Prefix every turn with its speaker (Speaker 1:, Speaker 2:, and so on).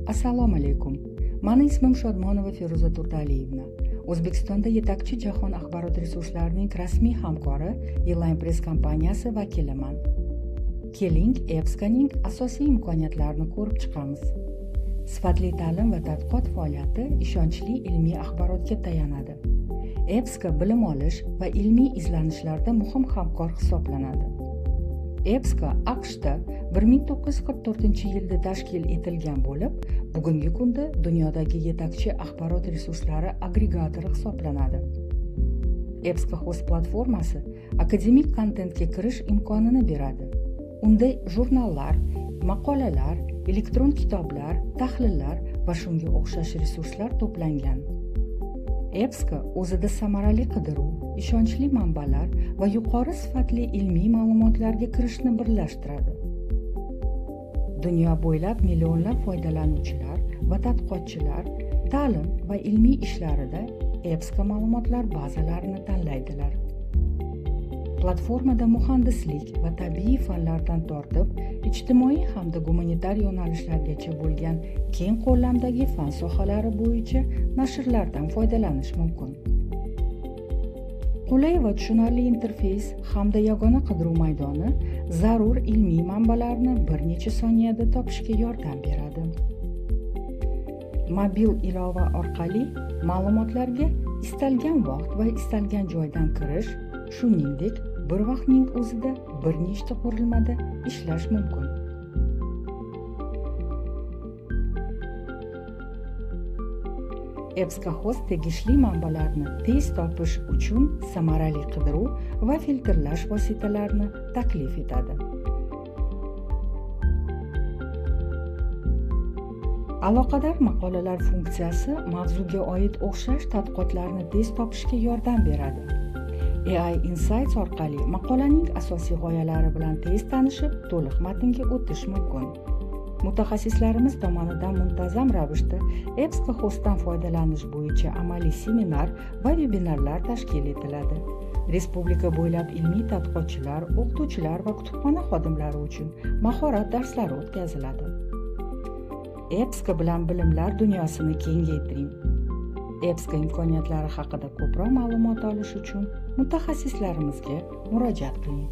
Speaker 1: Assalomu alaykum. Mani ismim Shodmonova Feruza Turdaliyevna. O'zbekistonda yetakchi jahon axborot resurslarining rasmiy hamkori Line Press kompaniyasi vakiliman. Keling, EBSCOning asosiy imkoniyatlarini ko'rib chiqamiz. Sifatli ta'lim va tadqiqot faoliyati ishonchli ilmiy axborotga tayanadi. EBSCO bilim olish va ilmiy izlanishlarda muhim hamkor hisoblanadi. EBSCO AQShda 1944-yilda tashkil etilgan bo'lib, bugungi kunda dunyodagi yetakchi axborot resurslari agregatori hisoblanadi. EBSCO Host platformasi akademik kontentga kirish imkonini beradi. Unda jurnallar, maqolalar, elektron kitoblar, tahlillar va shunga o'xshash resurslar to'plangan. EBSCO o'zida samarali qidiruv, ishonchli manbalar va yuqori sifatli ilmiy ma'lumotlarga kirishni birlashtiradi. Dunyo bo'ylab millionlab foydalanuvchilar va tadqiqotchilar ta'lim va ilmiy ishlarida EBSCO ma'lumotlar bazalarini tanlaydilar. Platformada muhandislik va tabiiy fanlardan tortib, ijtimoiy hamda gumanitar yo'nalishlargacha bo'lgan keng qo'llamdagi fan sohalari bo'yicha nashrlardan foydalanish mumkin. Qulay va tushunarli interfeys hamda yagona qidiruv maydoni zarur ilmiy manbalarni bir necha soniyada topishga yordam beradi. Mobil ilova orqali ma'lumotlarga istalgan vaqt va istalgan joydan kirish, shuningdek, bir vaqtning o'zida bir nechta qurilmada ishlash mumkin. EBSCO Host tegishli manbalarni tez topish uchun samarali qidiruv va filtrlash vositalarini taklif etadi. Aloqador maqolalar funksiyasi mavzuga oid o'xshash tadqiqotlarni tez topishga yordam beradi. AI Insights orqali maqolaning asosiy g'oyalari bilan tez tanishib, to'liq matnga o'tish mumkin. Mutaxassislarimiz tomonidan muntazam ravishda EBSCO Hostdan foydalanish bo'yicha amaliy seminar va vebinarlar tashkil etiladi. Respublika bo'ylab ilmiy tadqiqotchilar, o'qituvchilar va kutubxona xodimlari uchun mahorat darslari o'tkaziladi. EBSCO bilan bilimlar dunyosini kengaytiring. EBSCO imkoniyatlari haqida ko'proq ma'lumot olish uchun mutaxassislarimizga murojaat qiling.